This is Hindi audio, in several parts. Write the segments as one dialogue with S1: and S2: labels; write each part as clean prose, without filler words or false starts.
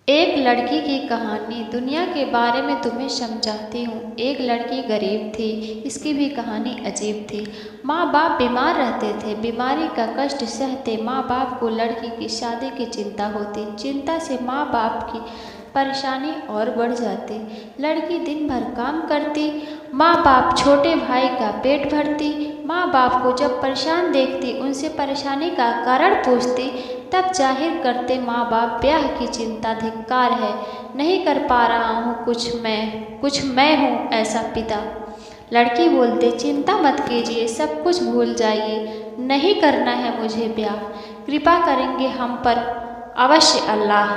S1: एक लड़की की कहानी दुनिया के बारे में तुम्हें समझाती हूँ। एक लड़की गरीब थी, इसकी भी कहानी अजीब थी। माँ बाप बीमार रहते थे, बीमारी का कष्ट सहते माँ बाप को लड़की की शादी की चिंता होती। चिंता से माँ बाप की परेशानी और बढ़ जाती। लड़की दिन भर काम करती, माँ बाप छोटे भाई का पेट भरती। माँ बाप को जब परेशान देखती, उनसे परेशानी का कारण पूछती, तब जाहिर करते माँ बाप ब्याह की चिंता। धिक्कार है, नहीं कर पा रहा हूँ कुछ मैं हूँ ऐसा पिता। लड़की बोलते, चिंता मत कीजिए, सब कुछ भूल जाइए, नहीं करना है मुझे ब्याह, कृपा करेंगे हम पर अवश्य अल्लाह।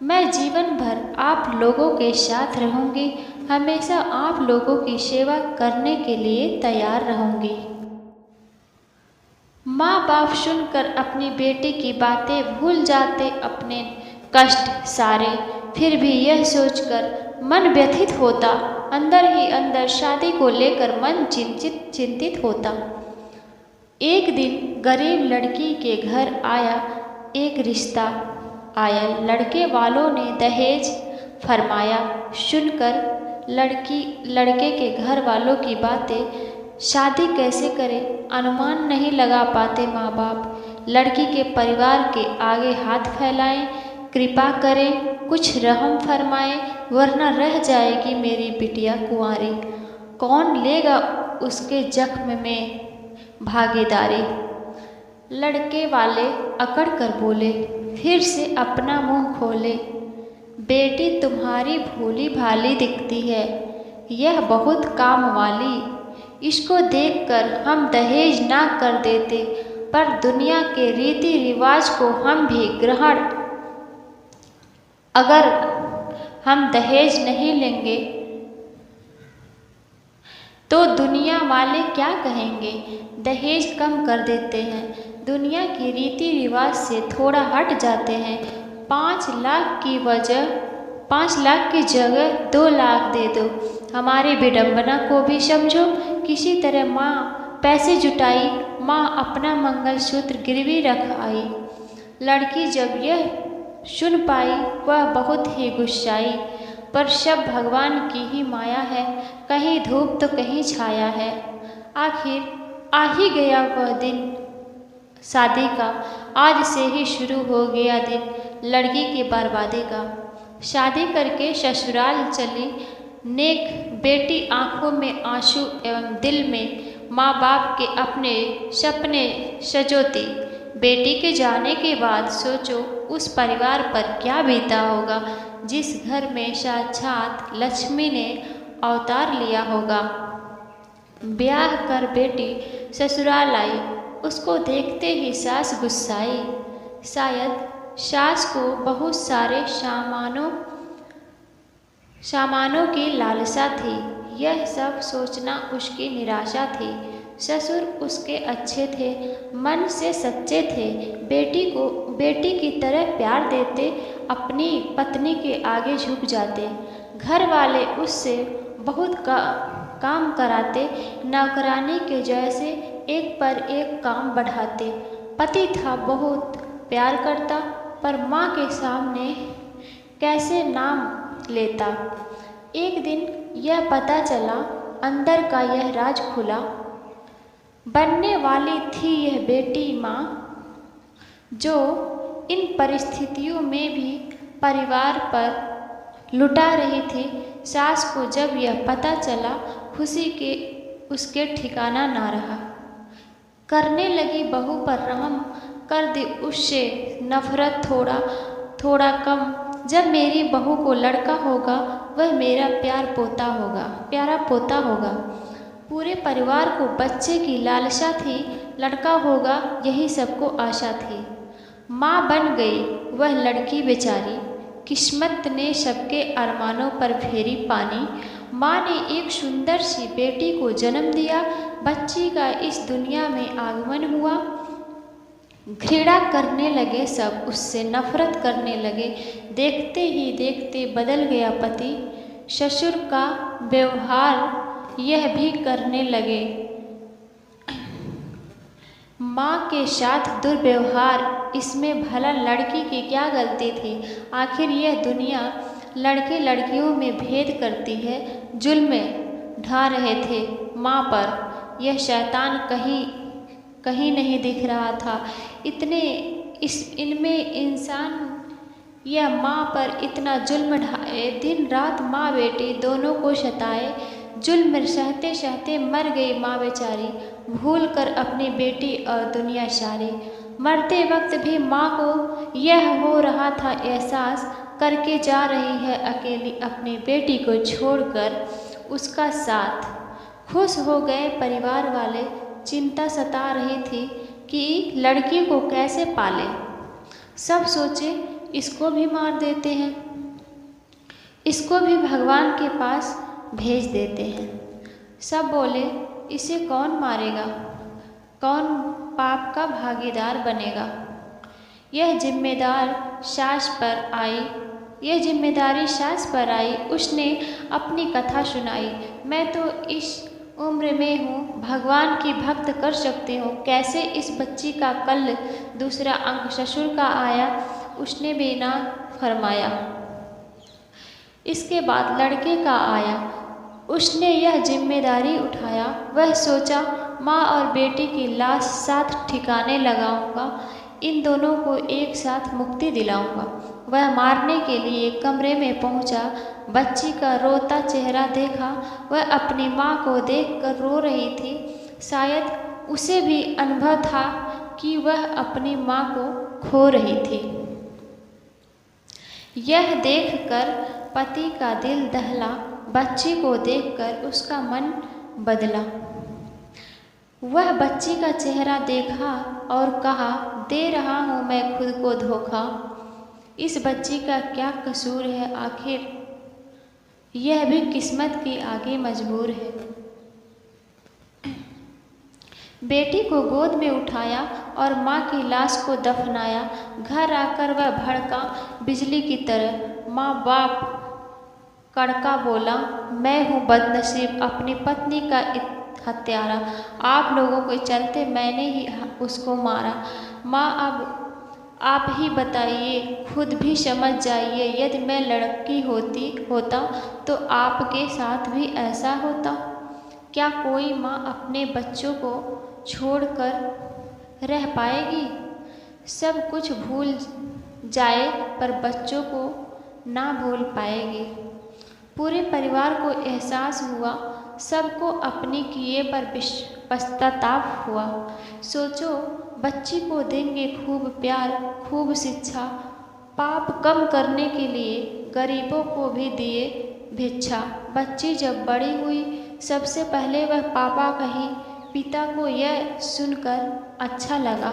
S1: मैं जीवन भर आप लोगों के साथ रहूँगी, हमेशा आप लोगों की सेवा करने के लिए तैयार रहूँगी। माँ बाप सुनकर अपनी बेटी की बातें भूल जाते, अपने कष्ट सारे। फिर भी यह सोचकर मन व्यथित होता, अंदर ही अंदर शादी को लेकर मन चिंतित होता। एक दिन गरीब लड़की के घर आया एक रिश्ता आया। लड़के वालों ने दहेज फरमाया। सुनकर लड़के के घर वालों की बातें, शादी कैसे करें अनुमान नहीं लगा पाते माँ बाप। लड़की के परिवार के आगे हाथ फैलाएं, कृपा करें, कुछ रहम फरमाएं, वरना रह जाएगी मेरी बिटिया कुंवारी। कौन लेगा उसके जख्म में भागीदारी। लड़के वाले अकड़ कर बोले, फिर से अपना मुंह खोले, बेटी तुम्हारी भोली भाली दिखती है, यह बहुत काम वाली। इसको देखकर हम दहेज ना कर देते, पर दुनिया के रीति रिवाज को हम भी ग्रहण। अगर हम दहेज नहीं लेंगे तो दुनिया वाले क्या कहेंगे। दहेज कम कर देते हैं, दुनिया की रीति रिवाज से थोड़ा हट जाते हैं। 5 लाख की जगह 2 लाख दे दो। हमारी विडंबना को भी समझो। किसी तरह माँ पैसे जुटाई, माँ अपना मंगलसूत्र गिरवी रख आई। लड़की जब यह सुन पाई, वह बहुत ही गुस्साई, पर सब भगवान की ही माया है, कहीं धूप तो कहीं छाया है। आखिर आ ही गया वह दिन शादी का, आज से ही शुरू हो गया दिन लड़की की बर्बादी का। शादी करके ससुराल चली नेक बेटी, आंखों में आंसू एवं दिल में माँ बाप के अपने सपने सजोती। बेटी के जाने के बाद सोचो उस परिवार पर क्या बीता होगा, जिस घर में साक्षात लक्ष्मी ने अवतार लिया होगा। ब्याह कर बेटी ससुराल आई, उसको देखते ही सास गुस्साई। शायद सास को बहुत सारे सामानों की लालसा थी, यह सब सोचना उसकी निराशा थी। ससुर उसके अच्छे थे, मन से सच्चे थे, बेटी की तरह प्यार देते, अपनी पत्नी के आगे झुक जाते। घर वाले उससे बहुत काम कराते, नौकरानी के जैसे एक पर एक काम बढ़ाते। पति था, बहुत प्यार करता, पर माँ के सामने कैसे नाम लेता। एक दिन यह पता चला, अंदर का यह राज खुला। बनने वाली थी यह बेटी माँ, जो इन परिस्थितियों में भी परिवार पर लुटा रही थी। सास को जब यह पता चला, खुशी के उसके ठिकाना ना रहा। करने लगी बहू पर रहम, कर दी उससे नफरत थोड़ा कम। जब मेरी बहू को लड़का होगा, वह मेरा प्यारा पोता होगा। पूरे परिवार को बच्चे की लालसा थी, लड़का होगा यही सबको आशा थी। माँ बन गई वह लड़की बेचारी, किस्मत ने सबके अरमानों पर फेरी पानी। माँ ने एक सुंदर सी बेटी को जन्म दिया, बच्ची का इस दुनिया में आगमन हुआ। घृणा करने लगे सब, उससे नफरत करने लगे। देखते ही देखते बदल गया पति, ससुर का व्यवहार यह भी करने लगे। माँ के साथ दुर्व्यवहार इसमें भला लड़की की क्या गलती थी? आखिर यह दुनिया लड़के लड़कियों में भेद करती है। जुल्म ढा रहे थे माँ पर, यह शैतान कहीं कहीं नहीं दिख रहा था। इनमें इंसान यह माँ पर इतना जुल्म ढाए, दिन रात माँ बेटी दोनों को सताए। जुल्म सहते सहते मर गई माँ बेचारी, भूल कर अपनी बेटी और दुनिया सारी। मरते वक्त भी माँ को यह हो रहा था एहसास, करके जा रही है अकेली अपनी बेटी को छोड़कर उसका साथ। खुश हो गए परिवार वाले, चिंता सता रही थी कि लड़की को कैसे पाले। सब सोचे इसको भी मार देते हैं, इसको भी भगवान के पास भेज देते हैं। सब बोले इसे कौन मारेगा, कौन पाप का भागीदार बनेगा। यह जिम्मेदारी सास पर आई। उसने अपनी कथा सुनाई। मैं तो इस उम्र में हूँ, भगवान की भक्त कर सकती हूँ, कैसे इस बच्ची का कल दूसरा अंक ससुर का आया, उसने भी ना फरमाया। इसके बाद लड़के का आया, उसने यह जिम्मेदारी उठाया। वह सोचा माँ और बेटी की लाश साथ ठिकाने लगाऊंगा, इन दोनों को एक साथ मुक्ति दिलाऊंगा। वह मारने के लिए कमरे में पहुंचा, बच्ची का रोता चेहरा देखा। वह अपनी माँ को देखकर रो रही थी। शायद उसे भी अनुभव था कि वह अपनी माँ को खो रही थी। यह देखकर पति का दिल दहला, बच्ची को देखकर उसका मन बदला। वह बच्ची का चेहरा देखा और कहा, दे रहा हूँ मैं खुद को धोखा। इस बच्ची का क्या कसूर है, आखिर यह भी किस्मत की आगे मजबूर है। बेटी को गोद में उठाया और माँ की लाश को दफनाया। घर आकर वह भड़का बिजली की तरह। माँ बाप कड़का बोला, मैं हूँ बदनसीब, अपनी पत्नी का हत्यारा। आप लोगों के चलते मैंने ही उसको मारा। माँ अब आप ही बताइए, खुद भी समझ जाइए, यदि मैं लड़की होता तो आपके साथ भी ऐसा होता। क्या कोई माँ अपने बच्चों को छोड़कर रह पाएगी? सब कुछ भूल जाए पर बच्चों को ना भूल पाएगी। पूरे परिवार को एहसास हुआ, सबको अपने किए पर पश्चाताप हुआ। सोचो, बच्ची को देंगे खूब प्यार, खूब शिक्षा, पाप कम करने के लिए गरीबों को भी दिए भिक्षा। बच्ची जब बड़ी हुई, सबसे पहले वह पापा कही। पिता को यह सुनकर अच्छा लगा।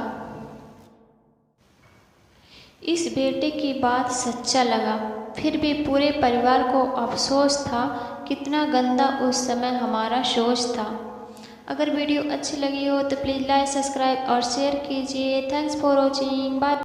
S1: इस बेटे की बात सच्चा लगा। फिर भी पूरे परिवार को अफसोस था, कितना गंदा उस समय हमारा सोच था। अगर वीडियो अच्छी लगी हो तो प्लीज़ लाइक, सब्सक्राइब और शेयर कीजिए। Thanks for watching. बाय।